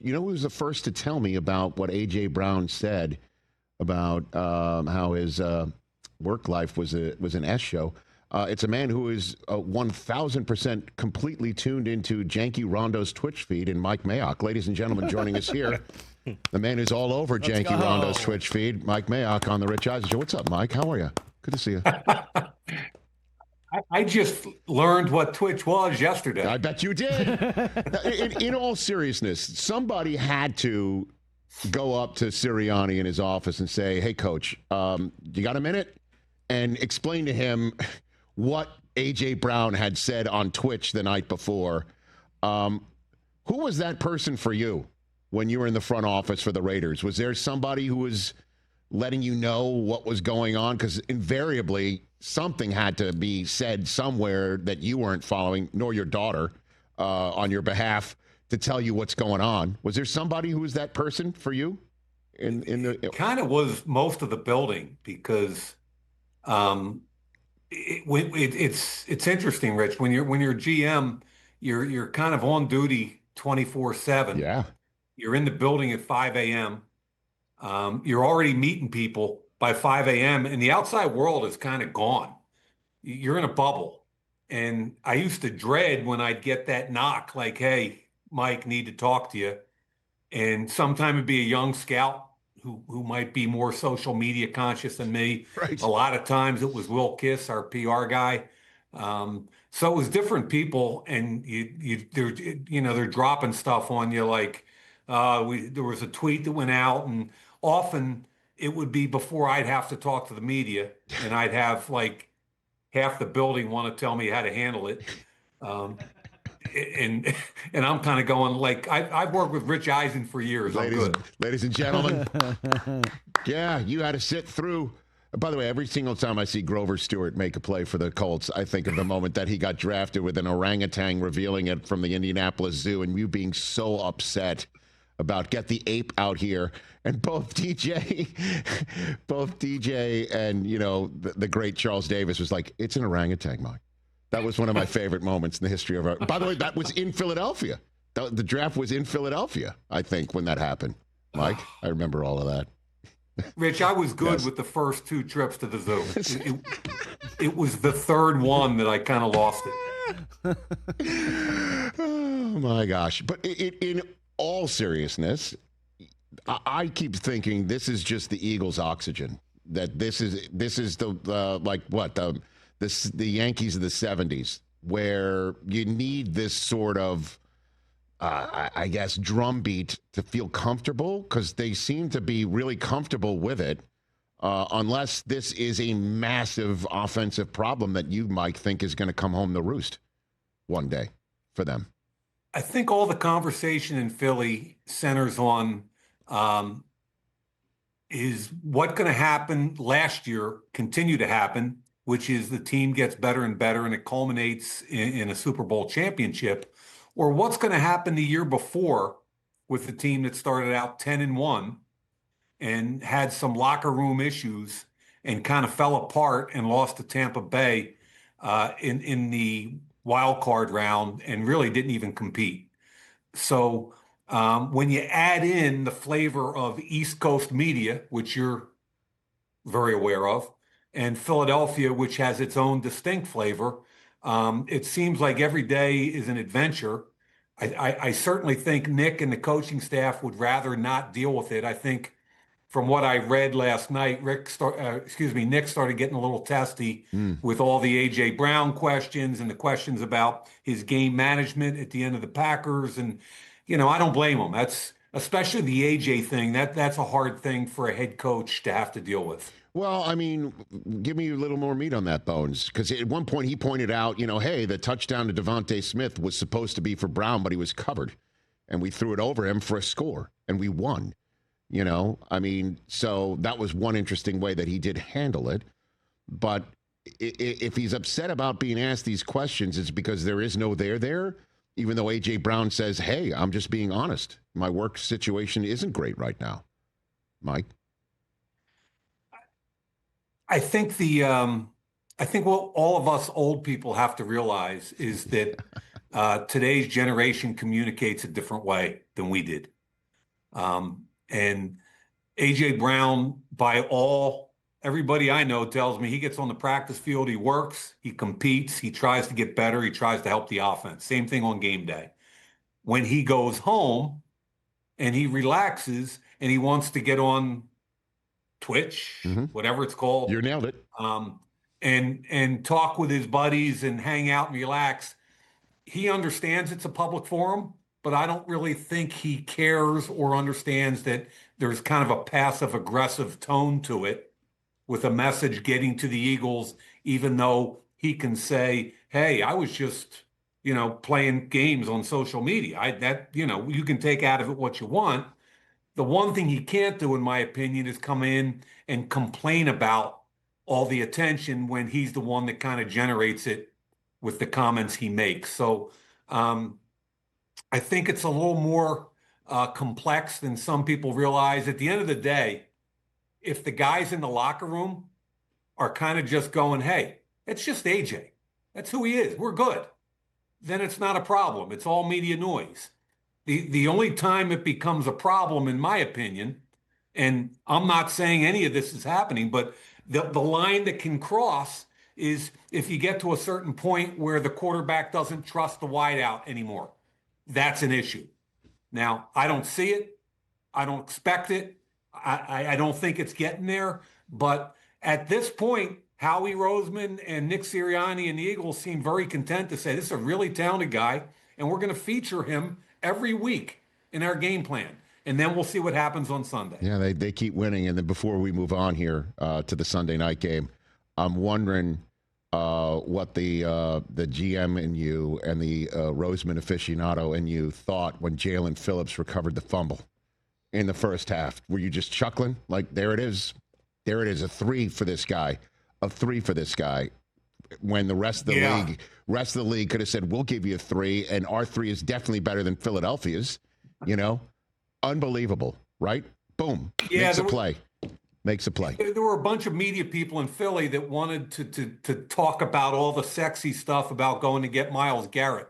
you know who was the first to tell me about what A.J. Brown said about how his work life was an S show? It's a man who is 1,000% completely tuned into Janky Rondo's Twitch feed, and Mike Mayock. Ladies and gentlemen, joining us here, the man who's all over Janky Rondo's Twitch feed, Mike Mayock on the Rich Eisen Show. What's up, Mike? How are you? Good to see you. I just learned what Twitch was yesterday. I bet you did. In all seriousness, somebody had to go up to Sirianni in his office and say, hey, coach, you got a minute? And explain to him what A.J. Brown had said on Twitch the night before. Who was that person for you when you were in the front office for the Raiders? Was there somebody who was letting you know what was going on? Because invariably, something had to be said somewhere that you weren't following, nor your daughter, on your behalf to tell you what's going on. Was there somebody who was that person for you? It kind of was most of the building, because it's interesting, Rich. When you're GM, you're kind of on duty 24/7. Yeah, you're in the building at 5 a.m. You're already meeting people by 5 a.m. and the outside world is kind of gone. You're in a bubble. And I used to dread when I'd get that knock, like, hey, Mike, need to talk to you. And sometime it'd be a young scout who might be more social media conscious than me. Right. A lot of times it was Will Kiss, our PR guy. So it was different people, and they're dropping stuff on you, like there was a tweet that went out, and often it would be before I'd have to talk to the media, and I'd have like half the building want to tell me how to handle it. And I'm kind of going like, I've worked with Rich Eisen for years. Ladies and gentlemen, yeah, you had to sit through. By the way, every single time I see Grover Stewart make a play for the Colts, I think of the moment that he got drafted with an orangutan revealing it from the Indianapolis Zoo, and you being so upset about get the ape out here. And both DJ and, the great Charles Davis was like, it's an orangutan, Mike. That was one of my favorite moments in the history of our. By the way, that was in Philadelphia. The draft was in Philadelphia, I think, when that happened. Mike, I remember all of that. Rich, I was good with the first two trips to the zoo. It was the third one that I kind of lost it. Oh, my gosh. But in all seriousness, I keep thinking this is just the Eagles' oxygen. That this is the Yankees of the 70s, where you need this sort of, I guess, drumbeat to feel comfortable, because they seem to be really comfortable with it, unless this is a massive offensive problem that you, Mike, think is going to come home to roost one day for them. I think all the conversation in Philly centers on is what's going to happen last year, continue to happen, which is the team gets better and better and it culminates in a Super Bowl championship, or what's going to happen the year before with the team that started out 10-1 and had some locker room issues and kind of fell apart and lost to Tampa Bay in the wild card round and really didn't even compete. So when you add in the flavor of East Coast media, which you're very aware of, and Philadelphia, which has its own distinct flavor, it seems like every day is an adventure. I certainly think Nick and the coaching staff would rather not deal with it. I think from what I read last night, Nick started getting a little testy with all the A.J. Brown questions and the questions about his game management at the end of the Packers. And, I don't blame him. That's, especially the A.J. thing, that's a hard thing for a head coach to have to deal with. Well, I mean, give me a little more meat on that, Bones, because at one point he pointed out, hey, the touchdown to Devontae Smith was supposed to be for Brown, but he was covered, and we threw it over him for a score, and we won. So that was one interesting way that he did handle it. But if he's upset about being asked these questions, it's because there is no there, even though A.J. Brown says, hey, I'm just being honest. My work situation isn't great right now. Mike? I think what all of us old people have to realize is that today's generation communicates a different way than we did. And A.J. Brown, everybody I know tells me he gets on the practice field, he works, he competes, he tries to get better, he tries to help the offense. Same thing on game day. When he goes home and he relaxes and he wants to get on Twitch, whatever it's called. You nailed it. And talk with his buddies and hang out and relax. He understands it's a public forum, but I don't really think he cares or understands that there's kind of a passive aggressive tone to it with a message getting to the Eagles, even though he can say, hey, I was just, playing games on social media. You can take out of it what you want. The one thing he can't do, in my opinion, is come in and complain about all the attention when he's the one that kind of generates it with the comments he makes. So I think it's a little more complex than some people realize. At the end of the day, if the guys in the locker room are kind of just going, hey, it's just AJ. That's who he is. We're good. Then it's not a problem. It's all media noise. The only time it becomes a problem, in my opinion, and I'm not saying any of this is happening, but the line that can cross is if you get to a certain point where the quarterback doesn't trust the wideout anymore. That's an issue. Now, I don't see it. I don't expect it. I don't think it's getting there. But at this point, Howie Roseman and Nick Sirianni and the Eagles seem very content to say this is a really talented guy, and we're going to feature him every week in our game plan. And then we'll see what happens on Sunday. Yeah, they keep winning. And then before we move on here to the Sunday night game, I'm wondering what the GM and you and the Roseman aficionado and you thought when Jalen Phillips recovered the fumble in the first half. Were you just chuckling? Like, there it is. There it is, a 3 for this guy. A 3 for this guy. When the rest of the league could have said, we'll give you a 3, and our 3 is definitely better than Philadelphia's, Unbelievable, right? Boom. Yeah, Makes a play. There were a bunch of media people in Philly that wanted to talk about all the sexy stuff about going to get Myles Garrett.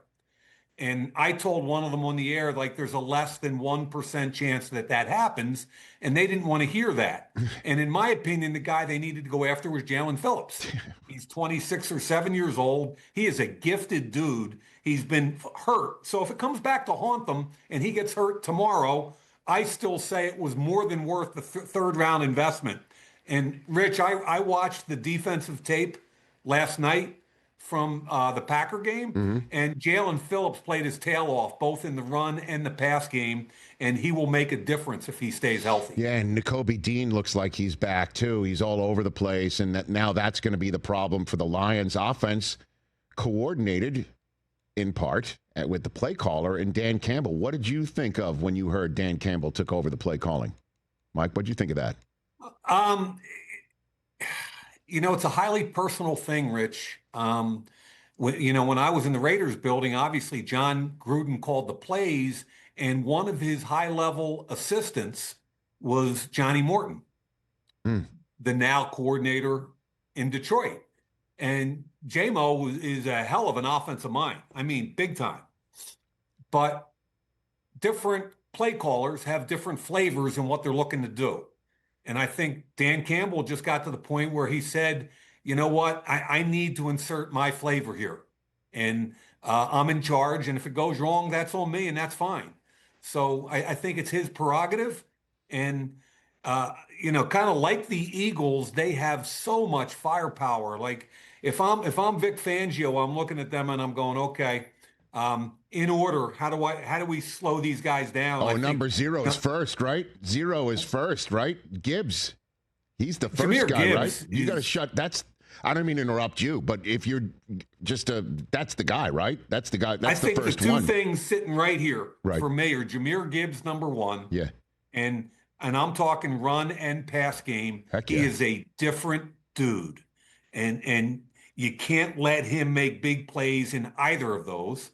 And I told one of them on the air, like, there's a less than 1% chance that happens. And they didn't want to hear that. And in my opinion, the guy they needed to go after was Jalen Phillips. He's 26 or 7 years old. He is a gifted dude. He's been hurt. So if it comes back to haunt them and he gets hurt tomorrow, I still say it was more than worth the third round investment. And Rich, I watched the defensive tape last night from the Packer game, and Jalen Phillips played his tail off both in the run and the pass game, and he will make a difference if he stays healthy. Yeah, and Nakobe Dean looks like he's back too. He's all over the place, and now that's going to be the problem for the Lions offense, coordinated in part with the play caller and Dan Campbell. What did you think of when you heard Dan Campbell took over the play calling? Mike, what did you think of that? It's a highly personal thing, Rich. When I was in the Raiders building, obviously John Gruden called the plays, and one of his high-level assistants was Johnny Morton, the now coordinator in Detroit. And J-Mo is a hell of an offensive mind. I mean, big time. But different play callers have different flavors in what they're looking to do. And I think Dan Campbell just got to the point where he said, you know what, I need to insert my flavor here. And I'm in charge. And if it goes wrong, that's on me, and that's fine. So I think it's his prerogative. And, kind of like the Eagles, they have so much firepower. Like if I'm Vic Fangio, I'm looking at them and I'm going, okay, in order, how do we slow these guys down? Oh, number 0 is first, right? 0 is first, right? Gibbs. He's the first Jameer guy, Gibbs, right? You got to shut. I don't mean to interrupt you, but if you're just that's the guy, right? That's the guy. That's the first one. I think the two things sitting right here right. for Mayor, Jameer Gibbs, number 1. Yeah. And I'm talking run and pass game. Heck yeah. He is a different dude. And you can't let him make big plays in either of those.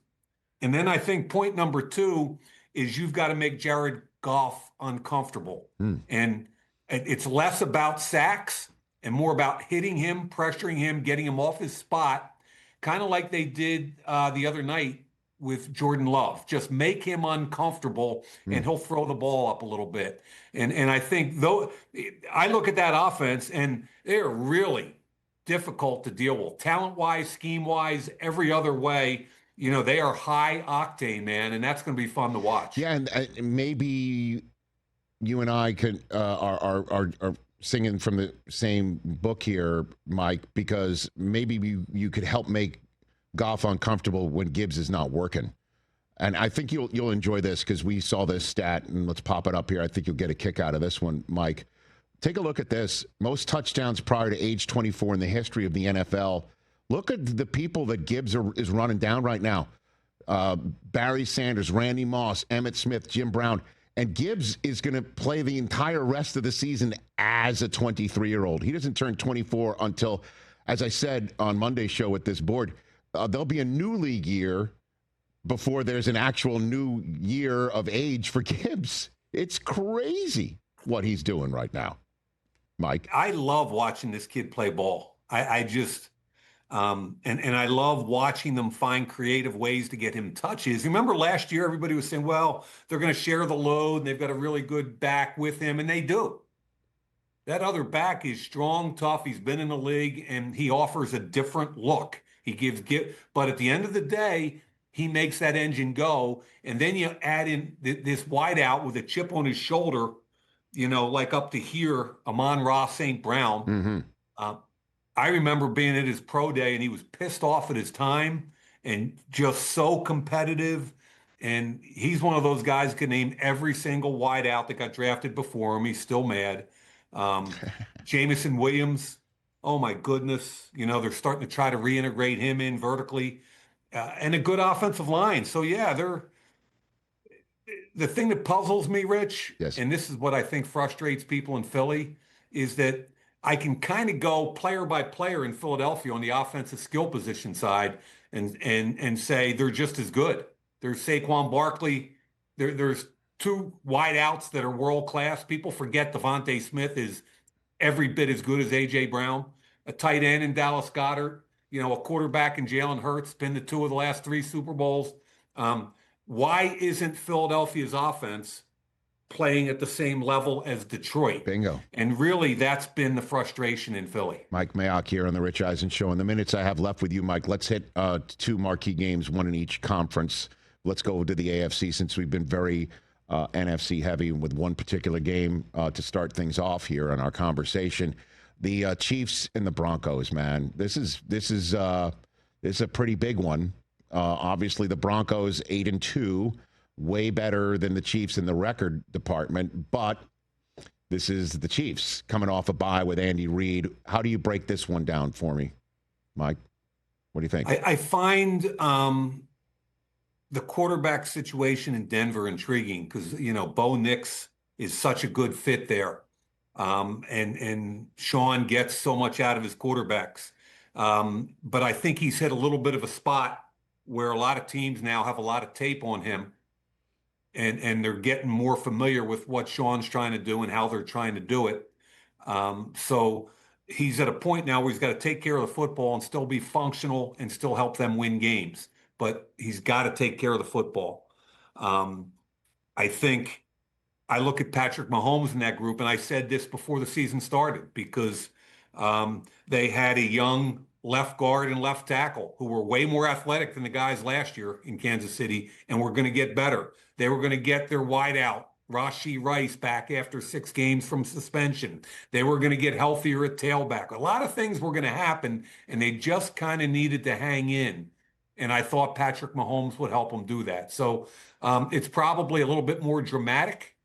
And then I think point number 2 is you've got to make Jared Goff uncomfortable. And it's less about sacks and more about hitting him, pressuring him, getting him off his spot, kind of like they did the other night with Jordan Love. Just make him uncomfortable, and he'll throw the ball up a little bit. And I think, though, I look at that offense, and they're really difficult to deal with. Talent-wise, scheme-wise, every other way, they are high octane, man, and that's going to be fun to watch. Yeah, and maybe you and I are singing from the same book here, Mike, because maybe you could help make Goff uncomfortable when Gibbs is not working. And I think you'll enjoy this because we saw this stat, and let's pop it up here. I think you'll get a kick out of this one, Mike. Take a look at this. Most touchdowns prior to age 24 in the history of the NFL. Look at the people that Gibbs is running down right now. Barry Sanders, Randy Moss, Emmitt Smith, Jim Brown. And Gibbs is going to play the entire rest of the season as a 23-year-old. He doesn't turn 24 until, as I said on Monday's show with this board, there'll be a new league year before there's an actual new year of age for Gibbs. It's crazy what he's doing right now, Mike. I love watching this kid play ball. I just... and I love watching them find creative ways to get him touches. Remember last year, everybody was saying, well, they're going to share the load and they've got a really good back with him, and they do. That other back is strong, tough. He's been in the league, and he offers a different look. But at the end of the day, he makes that engine go. And then you add in this wideout with a chip on his shoulder, like up to here, Amon-Ra St. Brown. I remember being at his pro day, and he was pissed off at his time and just so competitive. And he's one of those guys who can name every single wideout that got drafted before him. He's still mad. Jamison Williams, oh my goodness. They're starting to try to reintegrate him in vertically, and a good offensive line. So yeah, the thing that puzzles me, Rich, yes, and this is what I think frustrates people in Philly, is that I can kind of go player by player in Philadelphia on the offensive skill position side and say they're just as good. There's Saquon Barkley. There's two wideouts that are world-class. People forget Devontae Smith is every bit as good as A.J. Brown. A tight end in Dallas Goedert. A quarterback in Jalen Hurts. Been to two of the last three Super Bowls. Why isn't Philadelphia's offense playing at the same level as Detroit? Bingo. And really, that's been the frustration in Philly. Mike Mayock here on the Rich Eisen Show. In the minutes I have left with you, Mike, let's hit two marquee games, one in each conference. Let's go to the AFC since we've been very NFC heavy with one particular game to start things off here in our conversation. The Chiefs and the Broncos, man. This is a pretty big one. Obviously, the Broncos 8-2. Way better than the Chiefs in the record department, but this is the Chiefs coming off a bye with Andy Reid. How do you break this one down for me, Mike? What do you think? I find the quarterback situation in Denver intriguing because, Bo Nix is such a good fit there. And Sean gets so much out of his quarterbacks. But I think he's hit a little bit of a spot where a lot of teams now have a lot of tape on him. And they're getting more familiar with what Sean's trying to do and how they're trying to do it. So he's at a point now where he's got to take care of the football and still be functional and still help them win games. But he's got to take care of the football. I think I look at Patrick Mahomes in that group, and I said this before the season started because they had a young left guard and left tackle who were way more athletic than the guys last year in Kansas City and were going to get better. They were going to get their wideout, Rashee Rice, back after 6 games from suspension. They were going to get healthier at tailback. A lot of things were going to happen, and they just kind of needed to hang in. And I thought Patrick Mahomes would help them do that. So it's probably a little bit more dramatic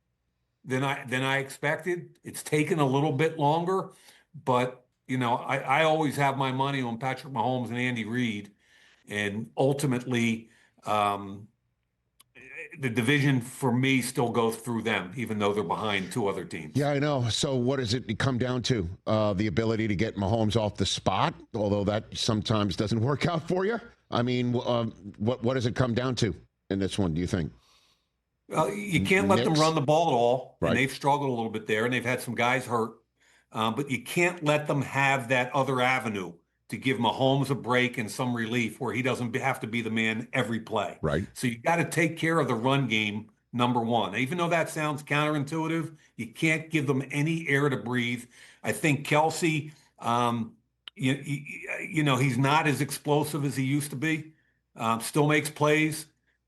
than I expected. It's taken a little bit longer, but I always have my money on Patrick Mahomes and Andy Reid, and ultimately the division for me still goes through them, even though they're behind 2 other teams. Yeah, I know. So what does it come down to? The ability to get Mahomes off the spot, although that sometimes doesn't work out for you. I mean, what does it come down to in this one, do you think? You can't let them run the ball at all, right. And they've struggled a little bit there, and they've had some guys hurt. But you can't let them have that other avenue to give Mahomes a break and some relief where he doesn't have to be the man every play. Right. So you got to take care of the run game, number one. Even though that sounds counterintuitive, you can't give them any air to breathe. I think Kelsey, he's not as explosive as he used to be. Still makes plays.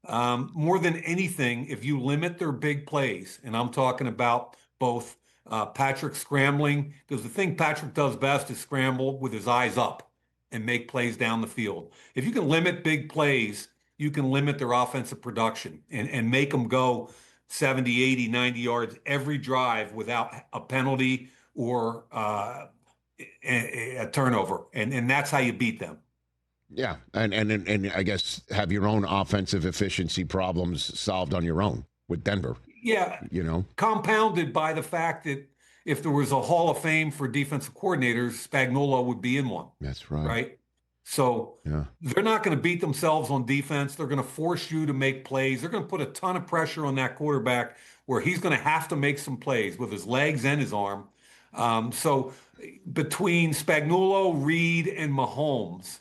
More than anything, if you limit their big plays, and I'm talking about both Patrick scrambling, because the thing Patrick does best is scramble with his eyes up and make plays down the field. If you can limit big plays, you can limit their offensive production and make them go 70, 80, 90 yards every drive without a penalty or a turnover. And that's how you beat them. Yeah, and I guess have your own offensive efficiency problems solved on your own with Denver. Yeah, compounded by the fact that if there was a Hall of Fame for defensive coordinators, Spagnuolo would be in one. That's right. Right? So they're not going to beat themselves on defense. They're going to force you to make plays. They're going to put a ton of pressure on that quarterback where he's going to have to make some plays with his legs and his arm. So between Spagnuolo, Reed, and Mahomes,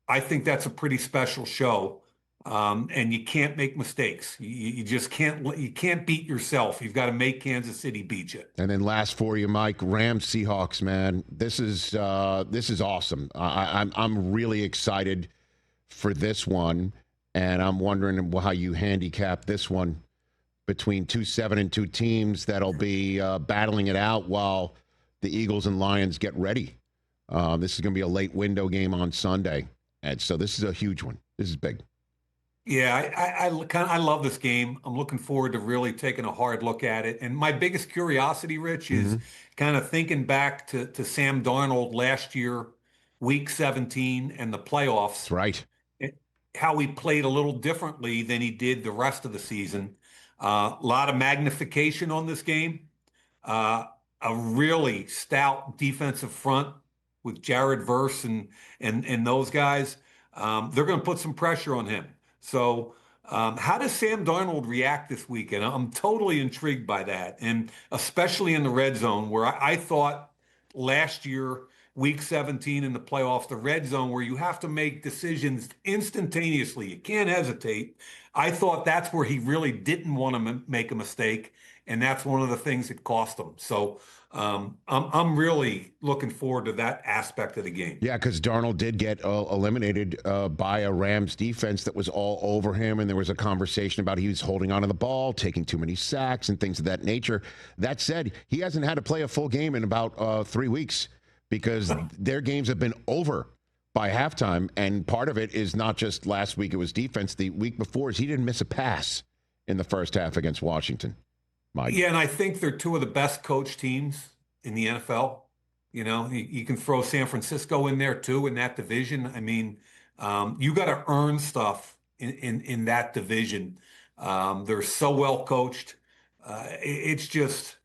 I think that's a pretty special show. And you can't make mistakes. You just can't. You can't beat yourself. You've got to make Kansas City beat you. And then last for you, Mike, Rams Seahawks. Man, this is awesome. I'm really excited for this one, and I'm wondering how you handicap this one between 2-7-2 teams that'll be battling it out while the Eagles and Lions get ready. This is going to be a late window game on Sunday, and so this is a huge one. This is big. Yeah, I love this game. I'm looking forward to really taking a hard look at it. And my biggest curiosity, Rich, is kind of thinking back to Sam Darnold last year, week 17 and the playoffs. That's right. How he played a little differently than he did the rest of the season. A lot of magnification on this game. A really stout defensive front with Jared Verse and those guys. They're going to put some pressure on him. So how does Sam Darnold react this weekend? I'm totally intrigued by that, and especially in the red zone where I thought last year, week 17 in the playoffs, the red zone where you have to make decisions instantaneously. You can't hesitate. I thought that's where he really didn't want to make a mistake, and that's one of the things that cost him. So I'm really looking forward to that aspect of the game. Yeah, because Darnold did get eliminated by a Rams defense that was all over him, and there was a conversation about he was holding onto the ball, taking too many sacks, and things of that nature. That said, he hasn't had to play a full game in about 3 weeks because their games have been over by halftime, and part of it is not just last week it was defense. The week before is he didn't miss a pass in the first half against Washington. Mike. Yeah, and I think they're two of the best coached teams in the NFL. You can throw San Francisco in there too in that division. I mean, you got to earn stuff in that division. They're so well coached. It's just,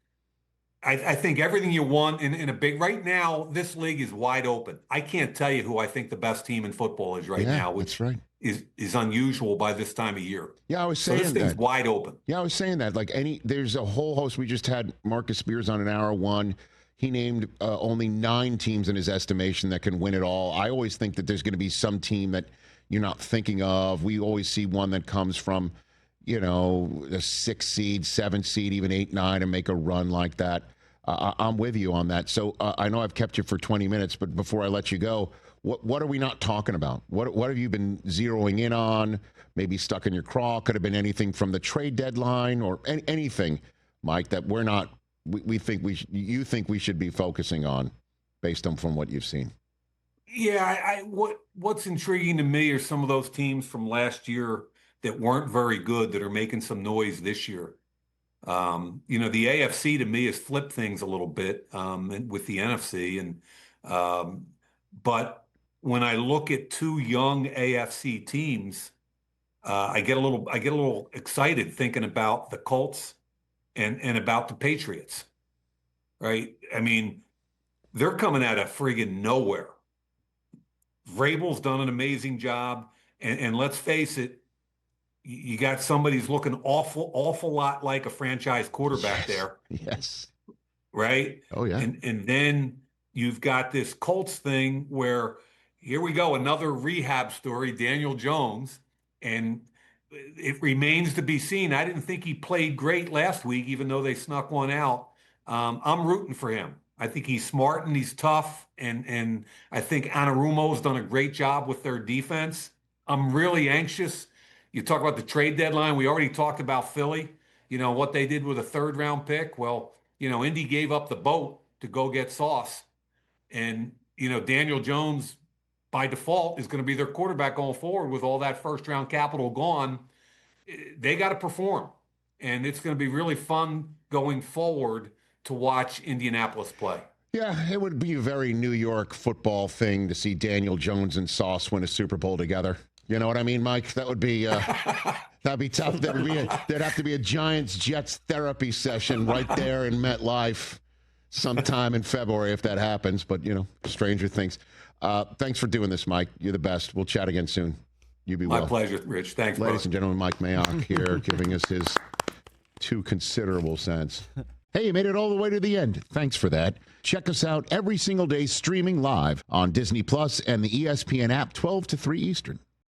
I think everything you want in a big. Right now, this league is wide open. I can't tell you who I think the best team in football is right now. That's right. Is unusual by this time of year. Yeah, I was saying this thing's wide open. Yeah, I was saying that. There's a whole host. We just had Marcus Spears on in hour one. He named only 9 teams in his estimation that can win it all. I always think that there's going to be some team that you're not thinking of. We always see one that comes from, a 6 seed, 7 seed, even 8, 9, and make a run like that. I'm with you on that. So I know I've kept you for 20 minutes, but before I let you go, what are we not talking about? What have you been zeroing in on? Maybe stuck in your craw? Could have been anything from the trade deadline or anything, Mike, that we're not. You think we should be focusing on, based on from what you've seen. Yeah, what's intriguing to me are some of those teams from last year that weren't very good that are making some noise this year. The AFC to me has flipped things a little bit with the NFC, but when I look at 2 young AFC teams, I get a little excited thinking about the Colts and about the Patriots, right? I mean, they're coming out of friggin' nowhere. Vrabel's done an amazing job, and let's face it, you got somebody who's looking awful lot like a franchise quarterback there. Yes. Right? Oh, yeah. And then you've got this Colts thing where here we go, another rehab story, Daniel Jones, and it remains to be seen. I didn't think he played great last week, even though they snuck one out. I'm rooting for him. I think he's smart and he's tough, and I think Anarumo's done a great job with their defense. I'm really anxious. You talk about the trade deadline. We already talked about Philly, what they did with a third-round pick. Well, Indy gave up the boat to go get Sauce. And, Daniel Jones, by default, is going to be their quarterback going forward with all that first-round capital gone. They got to perform. And it's going to be really fun going forward to watch Indianapolis play. Yeah, it would be a very New York football thing to see Daniel Jones and Sauce win a Super Bowl together. You know what I mean, Mike? That would be that'd be tough. There'd have to be a Giants-Jets therapy session right there in MetLife sometime in February if that happens. But, stranger things. Thanks for doing this, Mike. You're the best. We'll chat again soon. You be well. My pleasure, Rich. Thanks, Ladies and gentlemen, Mike Mayock here giving us his 2 considerable cents. Hey, you made it all the way to the end. Thanks for that. Check us out every single day streaming live on Disney Plus and the ESPN app 12 to 3 Eastern.